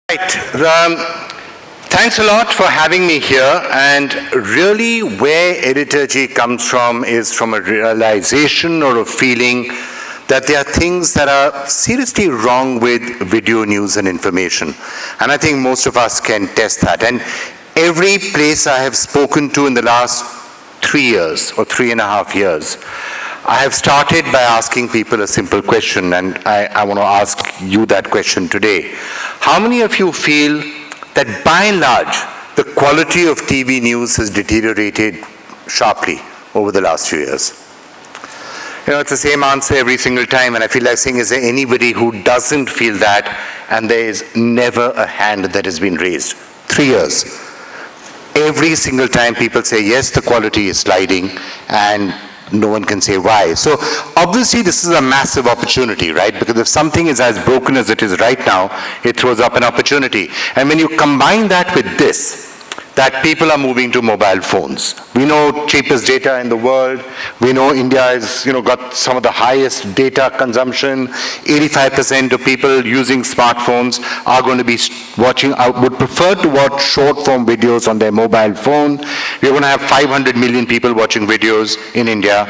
Right. Thanks a lot for having me here. And really, where Editorji comes from is from a realization or a feeling that there are things that are seriously wrong with video news and information. And I think most of us can test that. And every place I have spoken to in the last 3 years or 3.5 years, I have started by asking people a simple question, and I want to ask you that question today. How many of you feel that by and large, the quality of TV news has deteriorated sharply over the last few years? You know, it's the same answer every single time, and I feel like saying, is there anybody who doesn't feel that? And there is never a hand that has been raised. 3 years. Every single time people say, yes, the quality is sliding, and no one can say why. So obviously this is a massive opportunity, right? Because if something is as broken as it is right now, it throws up an opportunity. And when you combine that with this, that people are moving to mobile phones. We know cheapest data in the world. We know India has, got some of the highest data consumption. 85% of people using smartphones are going to be watching, would prefer to watch short form videos on their mobile phone. We're going to have 500 million people watching videos in India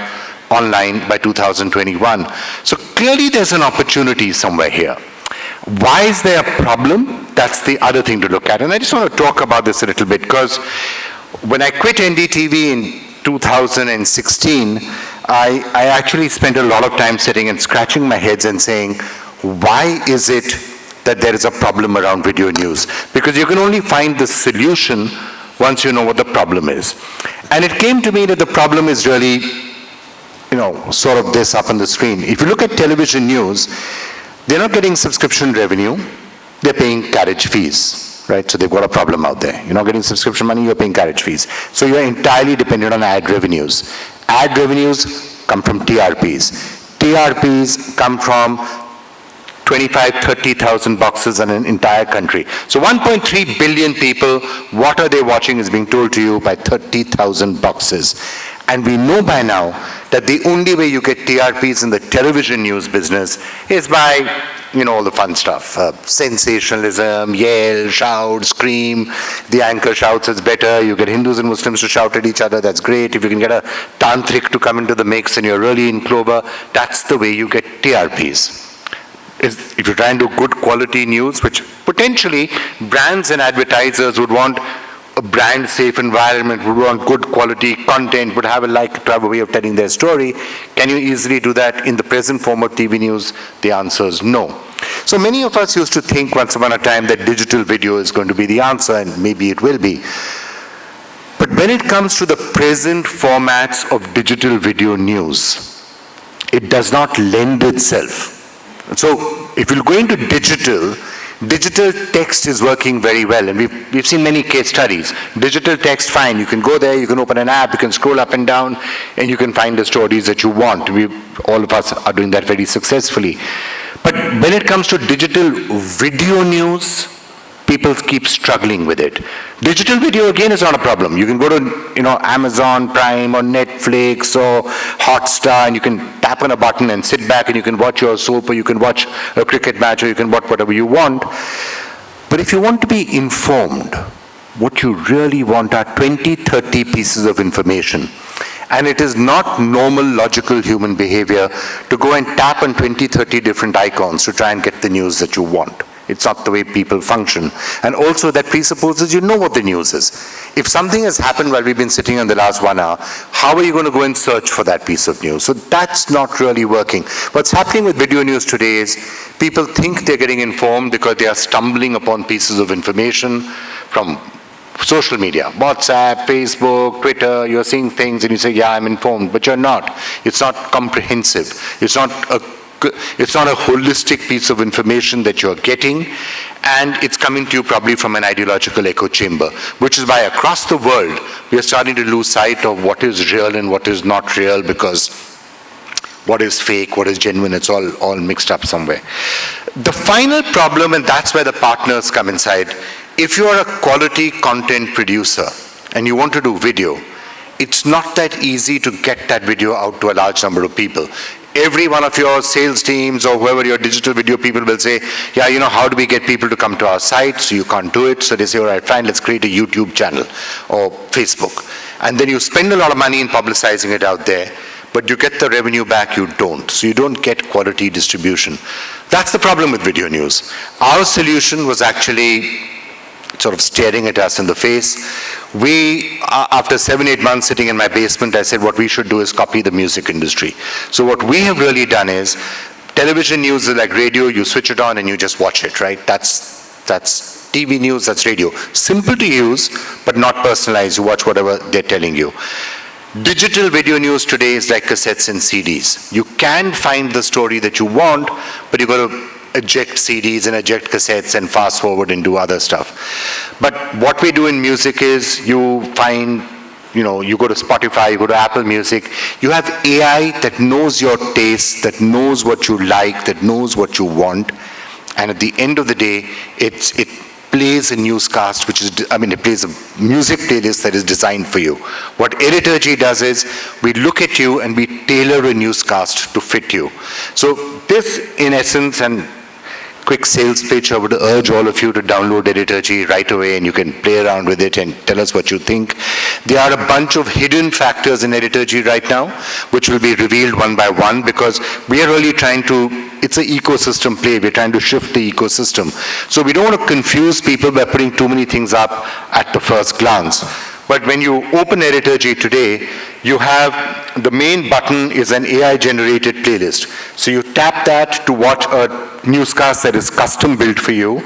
online by 2021. So clearly there's an opportunity somewhere here. Why is there a problem? That's the other thing to look at. And I just want to talk about this a little bit, because when I quit NDTV in 2016, I actually spent a lot of time sitting and scratching my heads and saying, why is it that there is a problem around video news? Because you can only find the solution once you know what the problem is. And it came to me that the problem is really, sort of this up on the screen. If you look at television news, they're not getting subscription revenue, they're paying carriage fees, right? So they've got a problem out there. You're not getting subscription money, you're paying carriage fees. So you're entirely dependent on ad revenues. Ad revenues come from TRPs. TRPs come from 25, 30,000 boxes in an entire country. So 1.3 billion people, what are they watching is being told to you by 30,000 boxes. And we know by now that the only way you get TRPs in the television news business is by, all the fun stuff. Sensationalism, yell, shout, scream. The anchor shouts, it's better. You get Hindus and Muslims to shout at each other, that's great. If you can get a tantric to come into the mix and you're really in clover, that's the way you get TRPs. If you try and do good quality news, which potentially brands and advertisers would want a brand safe environment, would want good quality content, would have a way of telling their story, can you easily do that in the present form of TV news? The answer is no. So many of us used to think once upon a time that digital video is going to be the answer, and maybe it will be. But when it comes to the present formats of digital video news, it does not lend itself. So if you go into digital text is working very well, and we've seen many case studies. Digital text, fine, you can go there, you can open an app, you can scroll up and down, and you can find the stories that you want. All of us are doing that very successfully. But when it comes to digital video news, people keep struggling with it. Digital video, again, is not a problem. You can go to Amazon Prime or Netflix or Hotstar, and you can tap on a button and sit back and you can watch your soap, or you can watch a cricket match, or you can watch whatever you want. But if you want to be informed, what you really want are 20, 30 pieces of information. And it is not normal, logical human behavior to go and tap on 20, 30 different icons to try and get the news that you want. It's not the way people function. And also that presupposes you know what the news is. If something has happened while we've been sitting in the last 1 hour, how are you going to go and search for that piece of news? So that's not really working. What's happening with video news today is people think they're getting informed because they are stumbling upon pieces of information from social media, WhatsApp, Facebook, Twitter. You're seeing things and you say, yeah, I'm informed, but you're not. It's not comprehensive. It's not a holistic piece of information that you're getting, and it's coming to you probably from an ideological echo chamber, which is why across the world we are starting to lose sight of what is real and what is not real, because what is fake, what is genuine, it's all mixed up somewhere. The final problem, and that's where the partners come inside, if you are a quality content producer and you want to do video, it's not that easy to get that video out to a large number of people. every one of your sales teams or whoever your digital video people will say, yeah, how do we get people to come to our site? So you can't do it. So they say, all right, fine, let's create a YouTube channel or Facebook. And then you spend a lot of money in publicizing it out there, but you get the revenue back, you don't. So you don't get quality distribution. That's the problem with video news. Our solution was actually sort of staring at us in the face. We, after 7-8 months sitting in my basement, I said what we should do is copy the music industry. So what we have really done is, television news is like radio, you switch it on and you just watch it, right? That's TV news, that's radio. Simple to use, but not personalized. You watch whatever they're telling you. Digital video news today is like cassettes and CDs. You can find the story that you want, but you've got to eject CDs and eject cassettes and fast forward and do other stuff. But what we do in music is you find, you go to Spotify, you go to Apple Music, you have AI that knows your taste, that knows what you like, that knows what you want, and at the end of the day, it plays a newscast, it plays a music playlist that is designed for you. What Editorji does is, we look at you and we tailor a newscast to fit you. So this, in essence, and quick sales pitch, I would urge all of you to download Editorji right away and you can play around with it and tell us what you think. There are a bunch of hidden factors in Editorji right now, which will be revealed one by one, because we are really trying to, it's an ecosystem play, we're trying to shift the ecosystem. So we don't want to confuse people by putting too many things up at the first glance. But when you open Editorji today, you have, the main button is an AI-generated playlist. So you tap that to watch a newscast that is custom built for you.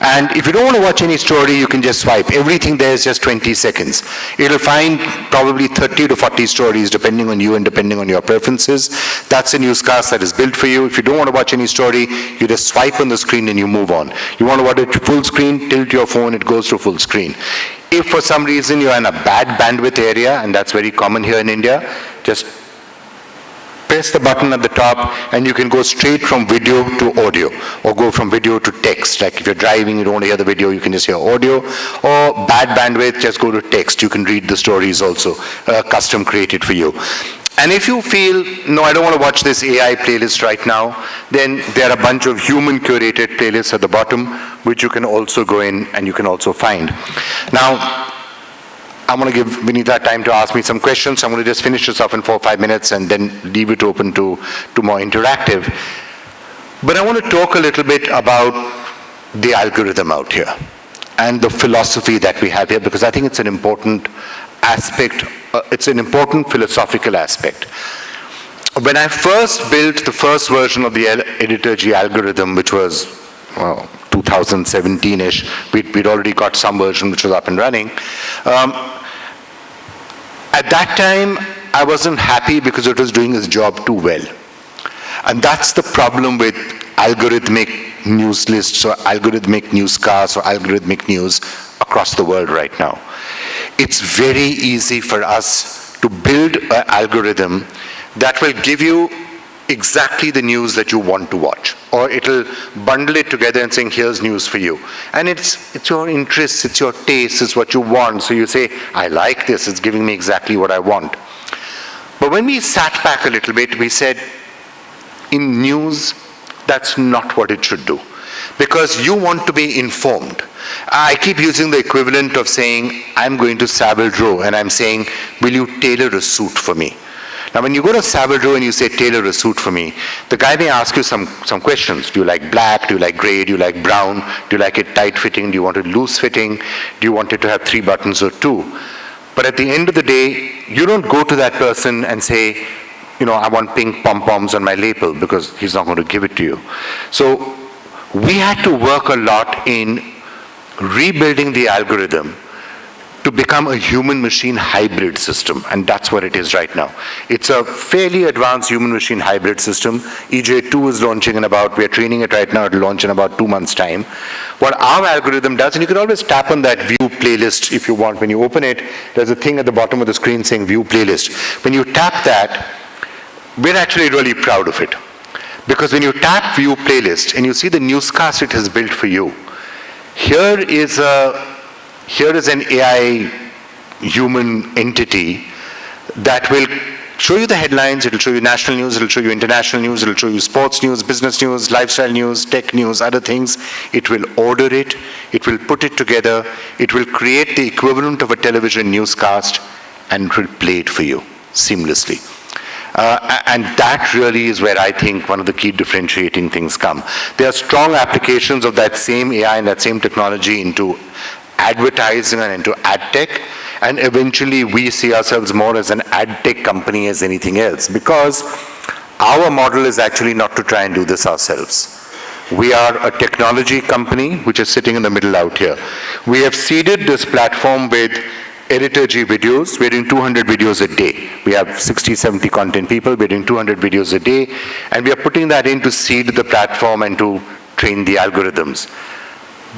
And if you don't want to watch any story, you can just swipe. Everything there is just 20 seconds. It'll find probably 30 to 40 stories, depending on you and depending on your preferences. That's a newscast that is built for you. If you don't want to watch any story, you just swipe on the screen and you move on. You want to watch it full screen, tilt your phone, it goes to full screen. If for some reason you're in a bad bandwidth area, and that's very common here in India, just press the button at the top and you can go straight from video to audio, or go from video to text. Like if you're driving, you don't want to hear the video, you can just hear audio. Or bad bandwidth, just go to text. You can read the stories also, custom created for you. And if you feel, no, I don't want to watch this AI playlist right now, then there are a bunch of human curated playlists at the bottom, which you can also go in and you can also find. Now, I'm going to give Vinita time to ask me some questions. I'm going to just finish this off in 4 or 5 minutes and then leave it open to more interactive. But I want to talk a little bit about the algorithm out here and the philosophy that we have here, because I think it's an important aspect, it's an important philosophical aspect. When I first built the first version of the Editorji algorithm, which was 2017-ish, we'd already got some version which was up and running. At that time, I wasn't happy because it was doing its job too well. And that's the problem with algorithmic news lists or algorithmic newscasts or algorithmic news across the world right now. It's very easy for us to build an algorithm that will give you exactly the news that you want to watch, or it'll bundle it together and saying, here's news for you. And it's your interests, it's your taste, it's what you want. So you say, I like this, it's giving me exactly what I want. But when we sat back a little bit, we said, in news, that's not what it should do. Because you want to be informed. I keep using the equivalent of saying, I'm going to Savile Row, and I'm saying, will you tailor a suit for me? Now, when you go to Savile Row and you say, tailor a suit for me, the guy may ask you some questions. Do you like black? Do you like gray? Do you like brown? Do you like it tight-fitting? Do you want it loose-fitting? Do you want it to have 3 buttons or 2? But at the end of the day, you don't go to that person and say, I want pink pom-poms on my lapel, because he's not going to give it to you. So we had to work a lot in rebuilding the algorithm to become a human-machine hybrid system, and that's what it is right now. It's a fairly advanced human-machine hybrid system. EJ2 is launching we're training it right now, it'll launch in about 2 months' time. What our algorithm does, and you can always tap on that view playlist if you want. When you open it, there's a thing at the bottom of the screen saying view playlist. When you tap that, we're actually really proud of it. Because when you tap view playlist and you see the newscast it has built for you, here is an AI human entity that will show you the headlines, it'll show you national news, it'll show you international news, it'll show you sports news, business news, lifestyle news, tech news, other things. It will order it, it will put it together, it will create the equivalent of a television newscast, and it will play it for you seamlessly. And that really is where I think one of the key differentiating things come. There are strong applications of that same AI and that same technology into advertising and into ad tech, and eventually we see ourselves more as an ad tech company as anything else, because our model is actually not to try and do this ourselves. We are a technology company which is sitting in the middle out here. We have seeded this platform with Editorji videos. We're doing 200 videos a day. We have 60, 70 content people. We're doing 200 videos a day. And we are putting that in to seed the platform and to train the algorithms.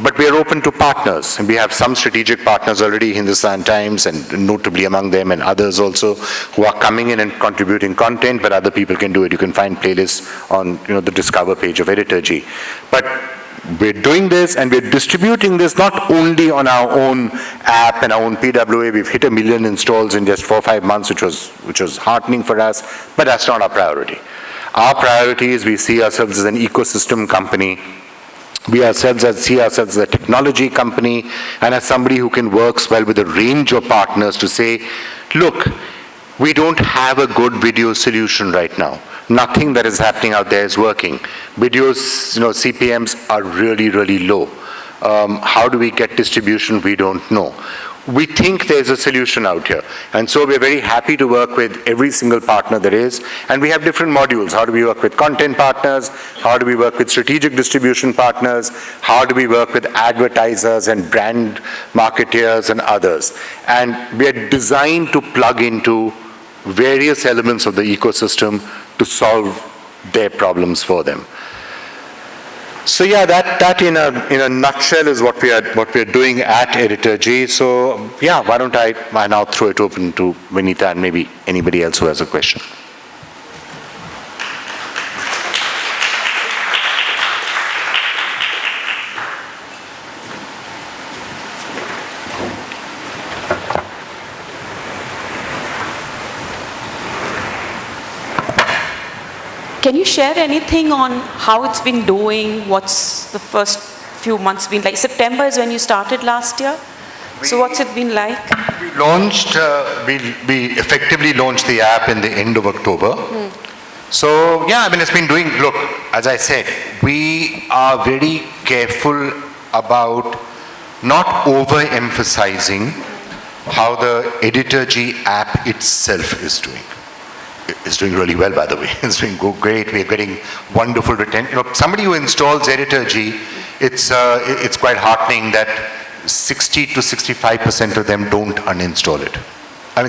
But we are open to partners. And we have some strategic partners already, Hindustan Times, and notably among them, and others also, who are coming in and contributing content, but other people can do it. You can find playlists on the Discover page of Editorji. But we're doing this and we're distributing this not only on our own app and our own PWA. We've hit 1 million installs in just 4 or 5 months, which was heartening for us, but that's not our priority. Our priority is we see ourselves as an ecosystem company. We see ourselves as a technology company and as somebody who can work well with a range of partners to say, look, we don't have a good video solution right now. Nothing that is happening out there is working. Videos, CPMs are really, really low. How do we get distribution? We don't know. We think there's a solution out here. And so we're very happy to work with every single partner there is. And we have different modules. How do we work with content partners? How do we work with strategic distribution partners? How do we work with advertisers and brand marketeers and others? And we are designed to plug into various elements of the ecosystem to solve their problems for them. So yeah, that in a nutshell is what we are doing at Editorji. So yeah, why don't I now throw it open to Vinita and maybe anybody else who has a question. Can you share anything on how it's been doing? What's the first few months been like? September is when you started last year. So what's it been like? We effectively launched the app in the end of October. So yeah, it's been doing, look, as I said, we are very careful about not overemphasizing how the Editorji app itself is doing. It's doing really well, by the way. It's doing great. We're getting wonderful retention. Somebody who installs Editorji, it's quite heartening that 60 to 65% of them don't uninstall it.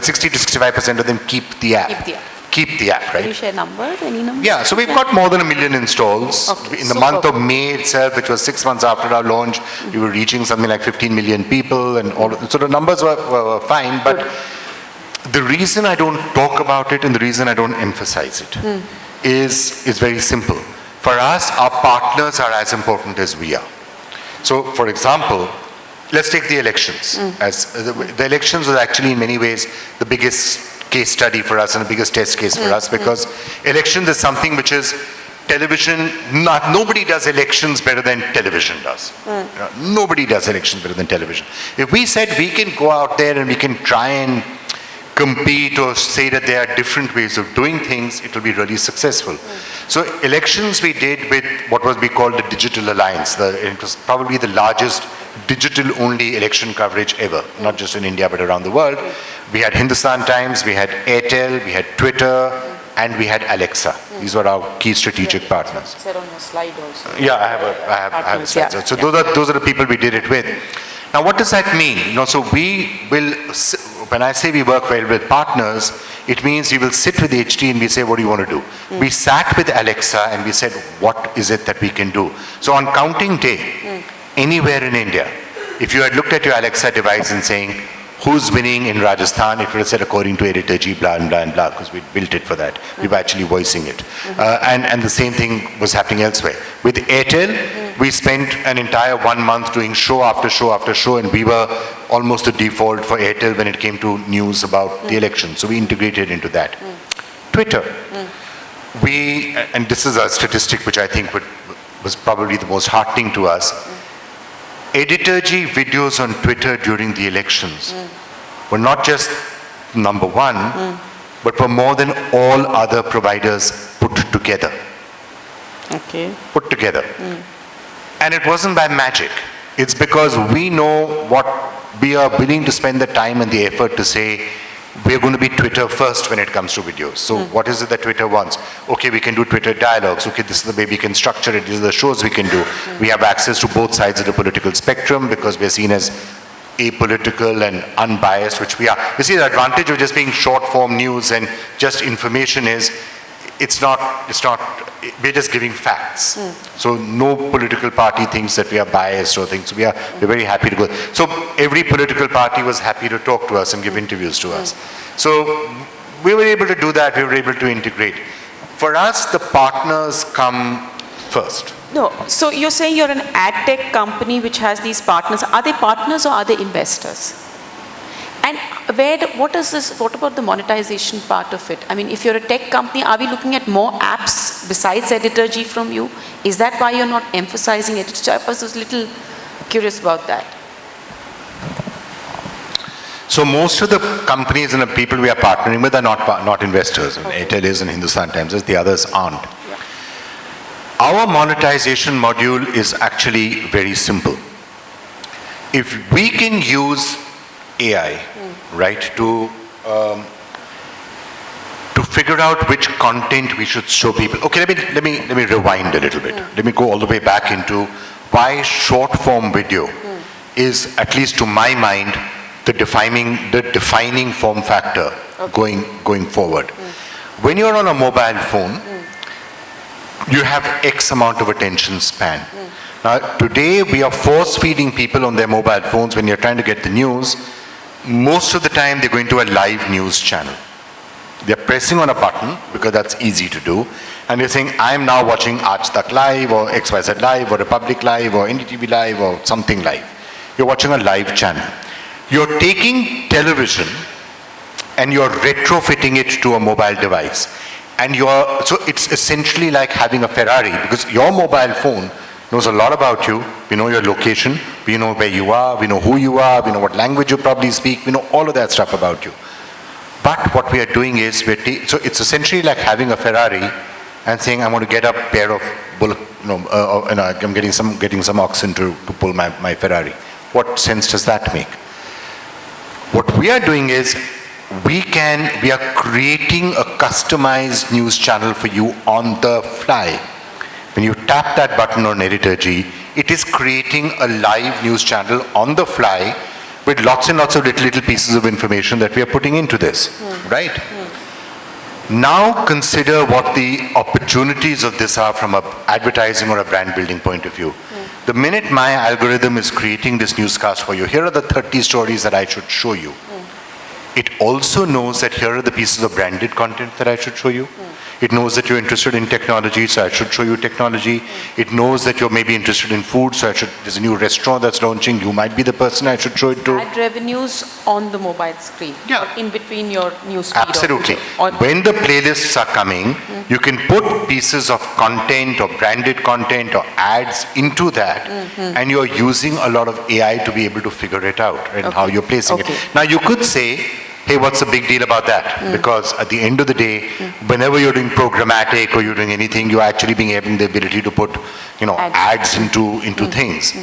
60 to 65% of them keep the app. Keep the app, right? Can you share numbers? Any numbers? Yeah, so we've got more than 1 million installs. In the month of May itself, which was 6 months after our launch, we were reaching something like 15 million people, and so the numbers were fine, but the reason I don't talk about it and the reason I don't emphasize it is very simple. For us, our partners are as important as we are. So, for example, let's take the elections. As the elections was actually in many ways the biggest case study for us and the biggest test case for us, because elections is something which is television. Nobody does elections better than television does. Nobody does elections better than television. If we said we can go out there and we can try and compete or say that there are different ways of doing things, it will be really successful. So elections we did with what we called the Digital Alliance. It was probably the largest digital-only election coverage ever, not just in India but around the world. We had Hindustan Times, we had Airtel, we had Twitter, and we had Alexa. These were our key strategic partners. It's on your slide also. Yeah, I have a slide. So those are the people we did it with. Now, what does that mean? So we will, when I say we work well with partners, it means we will sit with HT and we say, what do you want to do? We sat with Alexa and we said, what is it that we can do? So on counting day, anywhere in India, if you had looked at your Alexa device and saying, who's winning in Rajasthan, it would have said according to Editorji, blah, and blah, and blah, because we built it for that. We were actually voicing it. And the same thing was happening elsewhere. With Airtel, we spent an entire 1 month doing show after show after show, and we were almost the default for Airtel when it came to news about the election. So we integrated into that. Twitter. And this is a statistic which I think was probably the most heartening to us. Editorji videos on Twitter during the elections were not just number one, but were more than all other providers put together. Okay. Put together. And it wasn't by magic. It's because we know what we are willing to spend the time and the effort to say, we're going to be Twitter first when it comes to videos. So what is it that Twitter wants? Okay, we can do Twitter dialogues. Okay, this is the way we can structure it. These are the shows we can do. We have access to both sides of the political spectrum because we're seen as apolitical and unbiased, which we are. You see, the advantage of just being short form news and just information is, we're just giving facts. So no political party thinks that we are biased or things. We're very happy to go. So every political party was happy to talk to us and give interviews to us. So we were able to do that. We were able to integrate. For us, the partners come first. No, so you're saying you're an ad tech company which has these partners. Are they partners or are they investors? And what about the monetization part of it? I mean, if you're a tech company, are we looking at more apps besides Editorji from you? Is that why you're not emphasizing Editorji? I was a little curious about that. So most of the companies and the people we are partnering with are not investors. Okay. Airtel is and Hindustan Times is, the others aren't. Yeah. Our monetization module is actually very simple. If we can use AI, right, to figure out which content we should show people. Okay, let me rewind a little bit. Let me go all the way back into why short form video is, at least to my mind, the defining form factor going forward. When you're on a mobile phone, you have X amount of attention span. Now, today we are force feeding people on their mobile phones when you're trying to get the news. Most of the time they're going to a live news channel. They're pressing on a button because that's easy to do, and they're saying, I'm now watching Aaj Tak Live or XYZ Live or Republic Live or NDTV Live or something live. You're watching a live channel. You're taking television and you're retrofitting it to a mobile device. And so it's essentially like having a Ferrari, because your mobile phone knows a lot about you. We know your location, we know where you are, we know who you are, we know what language you probably speak, we know all of that stuff about you. But what we are doing is, so it's essentially like having a Ferrari and saying, I want to get a pair of I'm getting some oxen to pull my Ferrari. What sense does that make? What we are doing is, we are creating a customized news channel for you on the fly. When you tap that button on Editorji, it is creating a live news channel on the fly with lots and lots of little pieces of information that we are putting into this, right? Now consider what the opportunities of this are from an advertising or a brand building point of view. The minute my algorithm is creating this newscast for you, here are the 30 stories that I should show you. It also knows that here are the pieces of branded content that I should show you. It knows that you're interested in technology, so I should show you technology. It knows that you're maybe interested in food, so there's a new restaurant that's launching, you might be the person I should show it to. Ad revenues on the mobile screen, in between your news feed. Absolutely. When the playlists are coming, you can put pieces of content or branded content or ads into that, and you're using a lot of AI to be able to figure it out and how you're placing it. Now you could say, hey, what's the big deal about that? Because at the end of the day, whenever you're doing programmatic or you're doing anything, you're actually having the ability to put, ads into things.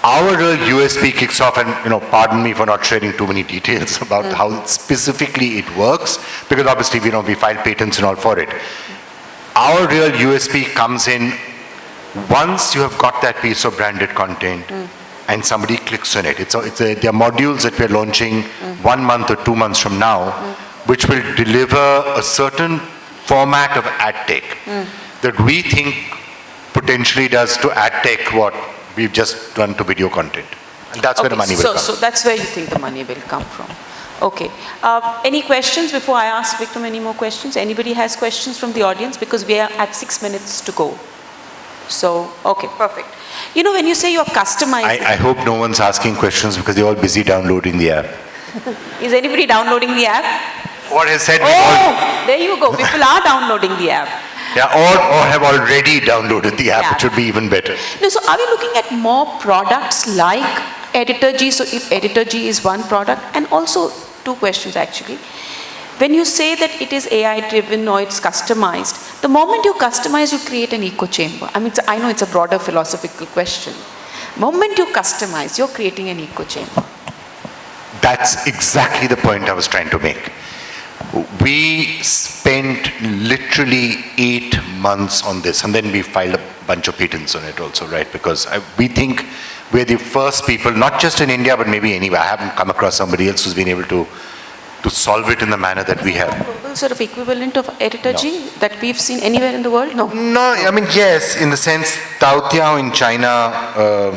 Our real USP kicks off, and pardon me for not sharing too many details about how specifically it works, because obviously we file patents and all for it. Our real USP comes in once you have got that piece of branded content. And somebody clicks on it. There are modules that we're launching 1 month or 2 months from now, which will deliver a certain format of ad tech that we think potentially does to ad tech what we've just done to video content. And that's where the money will come. So that's where you think the money will come from. Okay. Any questions before I ask Vikram any more questions? Anybody has questions from the audience? Because we are at 6 minutes to go. So, okay, perfect. When you say you're customizing... I hope no one's asking questions because they're all busy downloading the app. Is anybody downloading the app? What I said... there you go. People are downloading the app. Yeah, or have already downloaded the app, Yeah. which would be even better. No, so are we looking at more products like Editorji? So if Editorji is one product, and also two questions actually. When you say that it is AI driven or it's customized, the moment you customize, you create an echo chamber. I mean, I know it's a broader philosophical question. Moment you customize, you're creating an echo chamber. That's exactly the point I was trying to make. We spent literally 8 months on this, and then we filed a bunch of patents on it also, right? Because we think we're the first people, not just in India, but maybe anywhere. I haven't come across somebody else who's been able to solve it in the manner that we have. Global sort of equivalent of Editorji that we've seen anywhere in the world? No. No, I mean, yes, in the sense, Taotiao in China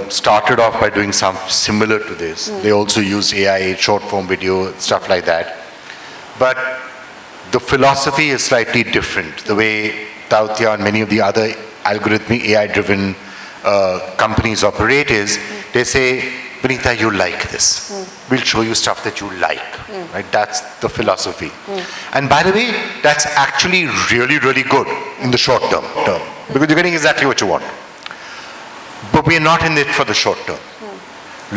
started off by doing something similar to this. They also used AI, short form video, stuff like that. But the philosophy is slightly different. The way Taotiao and many of the other algorithmic AI-driven companies operate is, they say, Vinita, you like this. We'll show you stuff that you like. Right? That's the philosophy. And by the way, that's actually really, really good in the short term. Because you're getting exactly what you want. But we're not in it for the short term.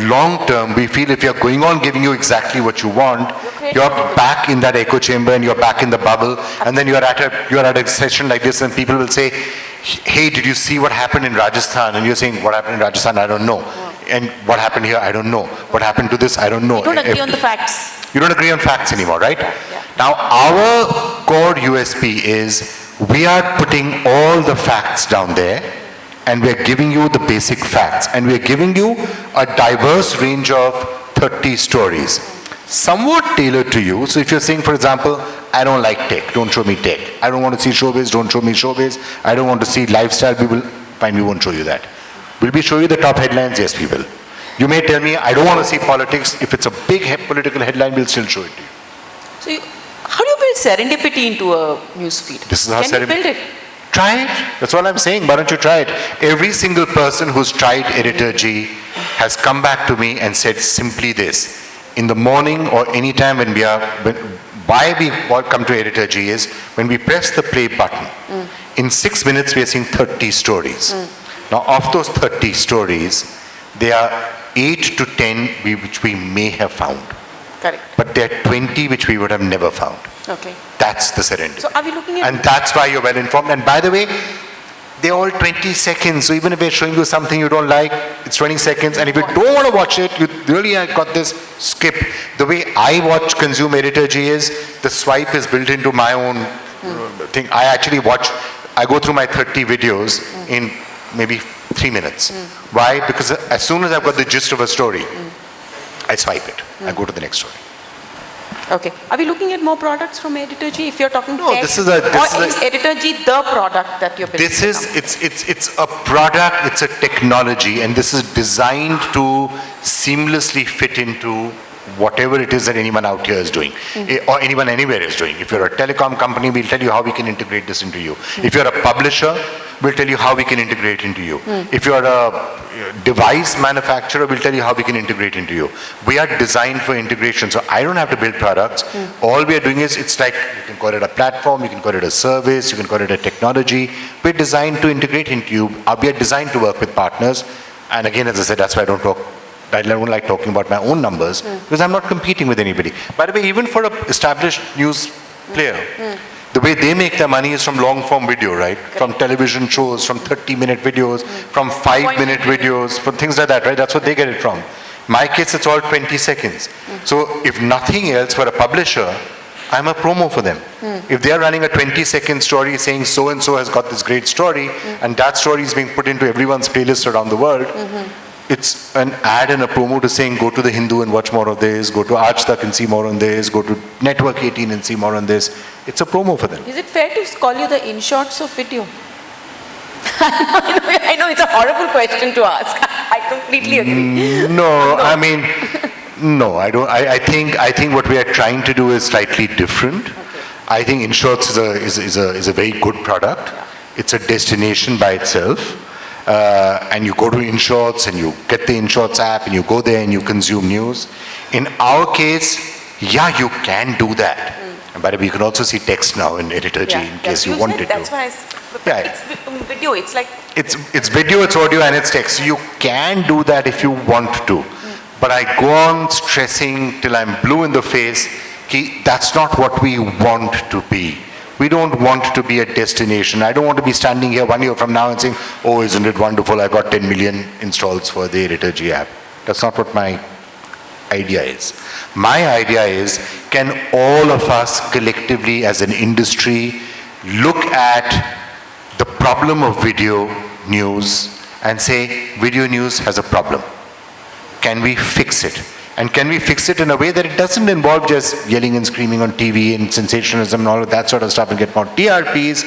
Long term, we feel if you're going on giving you exactly what you want, you're back in that echo chamber and you're back in the bubble, and then you're at a session like this and people will say, hey, did you see what happened in Rajasthan? And you're saying, what happened in Rajasthan? I don't know. And what happened here? I don't know. What happened to this? I don't know. You don't agree on the facts. You don't agree on facts anymore, right? Yeah. Now, our core USP is we are putting all the facts down there, and we're giving you the basic facts. And we're giving you a diverse range of 30 stories, somewhat tailored to you. So if you're saying, for example, I don't like tech, don't show me tech. I don't want to see showbiz, don't show me showbiz. I don't want to see lifestyle, fine, we won't show you that. Will we show you the top headlines? Yes, we will. You may tell me, I don't want to see politics. If it's a big political headline, we'll still show it to you. So how do you build serendipity into a newsfeed? This is how Can you build it? Try it. That's all I'm saying. Why don't you try it? Every single person who's tried Editorji has come back to me and said simply this. In the morning or any time why we come to Editorji is when we press the play button, in 6 minutes we are seeing 30 stories. Now of those 30 stories, there are 8 to 10 which we may have found. Correct. But there are 20 which we would have never found. Okay. That's the serendipity. So are we looking at... And that's why you're well informed. And by the way, they're all 20 seconds. So even if we're showing you something you don't like, it's 20 seconds. And if you don't want to watch it, you really got this, skip. The way I watch, consume Editorji is, the swipe is built into my own thing. I go through my 30 videos in maybe 3 minutes. Why? Because as soon as I've got the gist of a story, I swipe it. I go to the next story. Okay. Are we looking at more products from Editorji? If you're talking No, tech, is Editorji the product that you're building? It's a product, it's a technology, and this is designed to seamlessly fit into whatever it is that anyone out here is doing, or anyone anywhere is doing. If you're a telecom company, we'll tell you how we can integrate this into you. If you're a publisher, we'll tell you how we can integrate into you. If you're a device manufacturer, we'll tell you how we can integrate into you. We are designed for integration, so I don't have to build products. All we are doing is, it's like, you can call it a platform, you can call it a service, you can call it a technology. We're designed to integrate into you. We are designed to work with partners. And again, as I said, that's why I don't like talking about my own numbers, because I'm not competing with anybody. By the way, even for an established news player, the way they make their money is from long form video, right? From television shows, from 30-minute videos, from 5-minute videos, from things like that, right? That's what they get it from. My case, it's all 20 seconds. So if nothing else, for a publisher, I'm a promo for them. If they're running a 20-second story saying so-and-so has got this great story, and that story is being put into everyone's playlist around the world, it's an ad and a promo to saying, go to the Hindu and watch more of this, go to Aaj Tak and see more on this, go to Network 18 and see more on this. It's a promo for them. Is it fair to call you the in-shots of video? I know it's a horrible question to ask. I completely agree. No, I mean, no, I don't. I think what we are trying to do is slightly different. Okay. I think in-shots is a very good product. Yeah. It's a destination by itself. And you go to InShots and you get the InShots app and you go there and you consume news. In our case, yeah, you can do that. And by the way, you can also see text now in Editorji in case you wanted to. That's why it's video. It's like it's video, it's audio, and it's text. So you can do that if you want to. But I go on stressing till I'm blue in the face. That's not what we want to be. We don't want to be a destination. I don't want to be standing here 1 year from now and saying, oh, isn't it wonderful, I got 10 million installs for the Editorji app. That's not what my idea is. My idea is, can all of us collectively as an industry look at the problem of video news and say, video news has a problem. Can we fix it? And can we fix it in a way that it doesn't involve just yelling and screaming on TV and sensationalism and all of that sort of stuff and get more TRPs,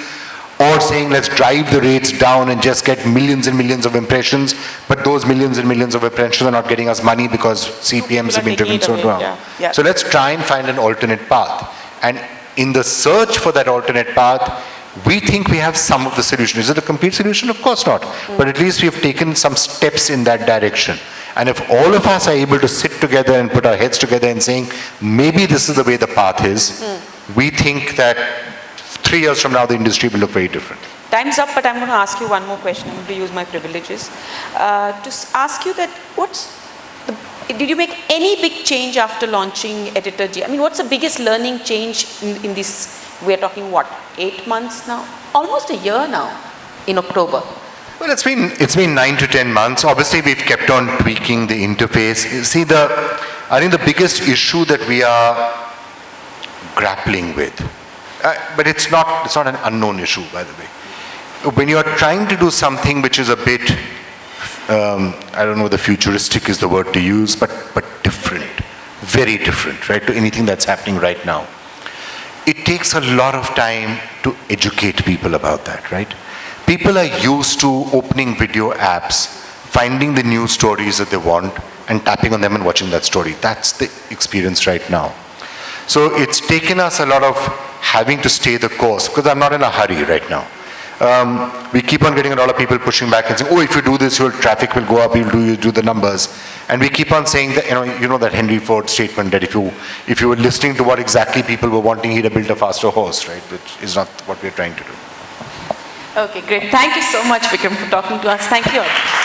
or saying let's drive the rates down and just get millions and millions of impressions, but those millions and millions of impressions are not getting us money because CPMs have been driven so down. So let's try and find an alternate path. And in the search for that alternate path, we think we have some of the solution. Is it a complete solution? Of course not. But at least we have taken some steps in that direction. And if all of us are able to sit together and put our heads together and saying, maybe this is the way the path is, we think that 3 years from now the industry will look very different. Time's up, but I'm going to ask you one more question. I'm going to use my privileges. To ask you that, did you make any big change after launching Editorji? I mean, what's the biggest learning change in this? We're talking what, 8 months now? Almost a year now, in October. Well, it's been 9 to 10 months. Obviously, we've kept on tweaking the interface. You see, I think the biggest issue that we are grappling with, but it's not an unknown issue, by the way. When you are trying to do something which is a bit, I don't know whether futuristic is the word to use, but different, very different, right, to anything that's happening right now. It takes a lot of time to educate people about that, right? People are used to opening video apps, finding the news stories that they want, and tapping on them and watching that story. That's the experience right now. So it's taken us a lot of having to stay the course, because I'm not in a hurry right now. We keep on getting a lot of people pushing back and saying, oh, if you do this, your traffic will go up, you do the numbers. And we keep on saying that, you know that Henry Ford statement that if you were listening to what exactly people were wanting, he'd have built a faster horse, right? Which is not what we're trying to do. Okay, great. Thank you so much, Vikram, for talking to us. Thank you all.